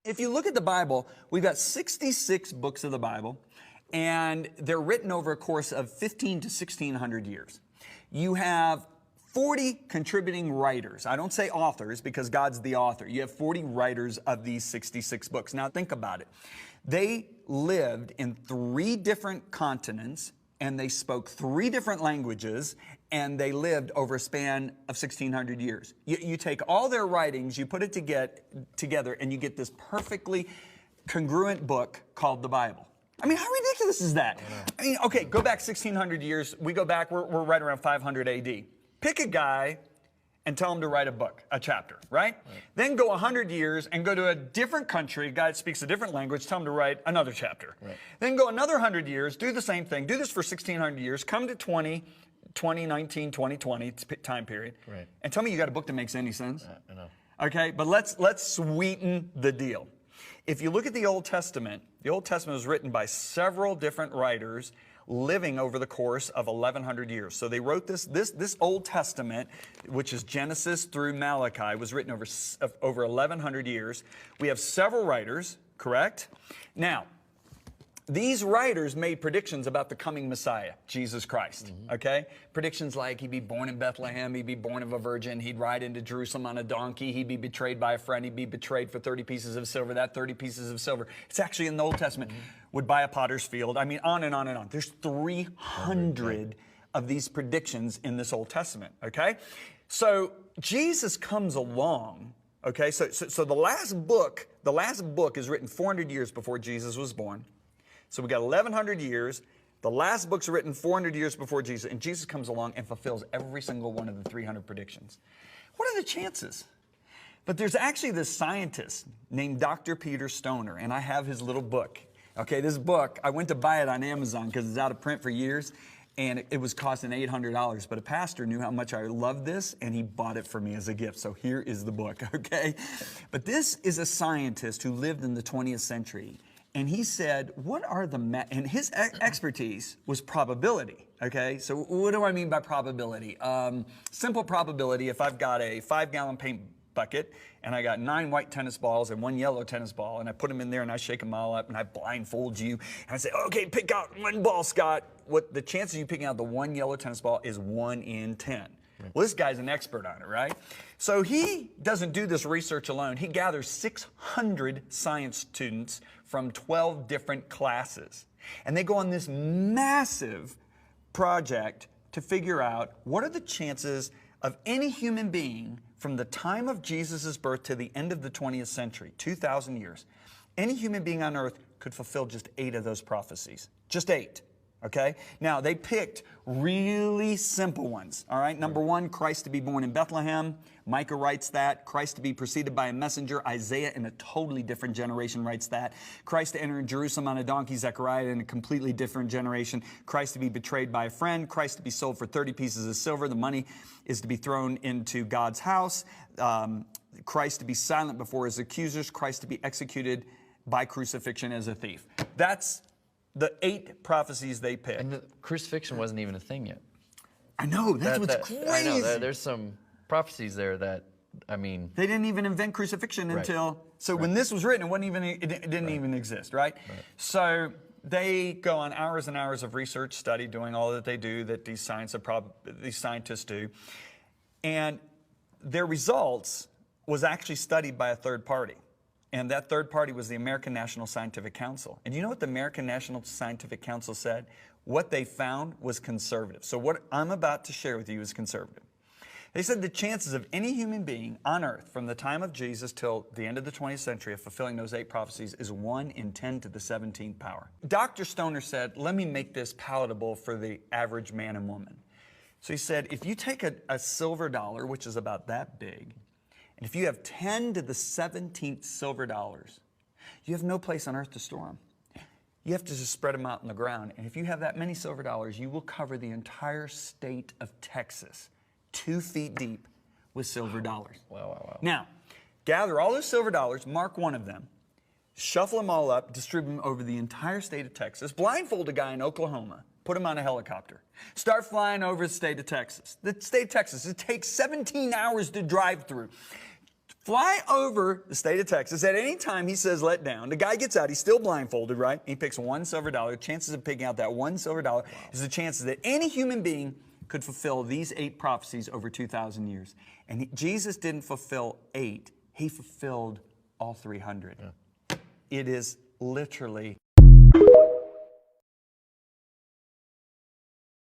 If you look at the Bible, we've got 66 books of the Bible, and they're written over a course of 15 to 1600 years. You have 40 contributing writers. I don't say authors because God's the author. You have 40 writers of these 66 books. Now think about it. They lived in 3 different continents, and they spoke 3 different languages, and they lived over a span of 1600 years. You take all their writings, you put it together, and you get this perfectly congruent book called the Bible. I mean, how ridiculous is that? I mean, okay, go back 1600 years. We go back, we're right around 500 AD. Pick a guy and tell him to write a book, a chapter, right? Then go 100 years and go to a different country, a guy that speaks a different language, tell him to write another chapter. Then go another 100 years, do the same thing, do this for 1600 years, come to 2019, 2020 time period, and tell me you got a book that makes any sense. I know. Okay, but let's sweeten the deal. If you look at the Old Testament was written by several different writers living over the course of 1100 years. So they wrote this Old Testament, which is Genesis through Malachi, was written over 1100 years. We have several writers, correct? Now, these writers made predictions about the coming Messiah, Jesus Christ, okay? Predictions like he'd be born in Bethlehem, he'd be born of a virgin, he'd ride into Jerusalem on a donkey, he'd be betrayed by a friend, he'd be betrayed for 30 pieces of silver. That 30 pieces of silver, it's actually in the Old Testament, would buy a potter's field. I mean, on and on and on. There's 300 of these predictions in this Old Testament, okay? So Jesus comes along, okay? So the last book is written 400 years before Jesus was born. So we got 1100 years. The last book's written 400 years before Jesus, and Jesus comes along and fulfills every single one of the 300 predictions. What are the chances? But there's actually this scientist named Dr. Peter Stoner, and I have his little book. Okay, this book, I went to buy it on Amazon because it's out of print for years, and it was costing $800. But a pastor knew how much I loved this, and he bought it for me as a gift. So here is the book, okay? But this is a scientist who lived in the 20th century. And he said, what are the, and his expertise was probability, okay? So what do I mean by probability? Simple probability, if I've got a 5-gallon paint bucket and I got 9 white tennis balls and 1 yellow tennis ball, and I put them in there and I shake them all up and I blindfold you and I say, okay, pick out 1 ball, Scott. What the chances of you picking out the 1 yellow tennis ball is 1 in 10. Well, this guy's an expert on it, right? So he doesn't do this research alone. He gathers 600 science students from 12 different classes. And they go on this massive project to figure out what are the chances of any human being from the time of Jesus' birth to the end of the 20th century, 2,000 years. Any human being on earth could fulfill just 8 of those prophecies. Just 8. Okay? Now, they picked really simple ones, all right? Number 1, Christ to be born in Bethlehem. Micah writes that. Christ to be preceded by a messenger. Isaiah, in a totally different generation, writes that. Christ to enter Jerusalem on a donkey. Zechariah, in a completely different generation. Christ to be betrayed by a friend. Christ to be sold for 30 pieces of silver. The money is to be thrown into God's house. Christ to be silent before his accusers. Christ to be executed by crucifixion as a thief. That's the 8 prophecies they picked. And the crucifixion wasn't even a thing yet. I know, that's what's crazy. I know, there's some prophecies there that, I mean... They didn't even invent crucifixion until... So when this was written, it didn't even exist, right? So they go on hours and hours of research, study, doing all that they do, that these scientists do. And their results was actually studied by a third party. And that third party was the American National Scientific Council. And you know what the American National Scientific Council said? What they found was conservative. So what I'm about to share with you is conservative. They said the chances of any human being on earth from the time of Jesus till the end of the 20th century of fulfilling those 8 prophecies is 1 in 10 to the 17th power. Dr. Stoner said, let me make this palatable for the average man and woman. So he said, if you take a silver dollar, which is about that big, and if you have 10 to the 17th silver dollars, you have no place on earth to store them. You have to just spread them out on the ground. And if you have that many silver dollars, you will cover the entire state of Texas, 2 feet deep, with silver dollars. Wow. Now, gather all those silver dollars, mark one of them, shuffle them all up, distribute them over the entire state of Texas, blindfold a guy in Oklahoma, put him on a helicopter, start flying over the state of Texas. The state of Texas, it takes 17 hours to drive through. Fly over the state of Texas. At any time he says let down, the guy gets out. He's still blindfolded, right? He picks $1 silver. Chances of picking out that $1 silver is the chances that any human being could fulfill these 8 prophecies over 2,000 years. And Jesus didn't fulfill 8. He fulfilled all 300. Yeah. It is literally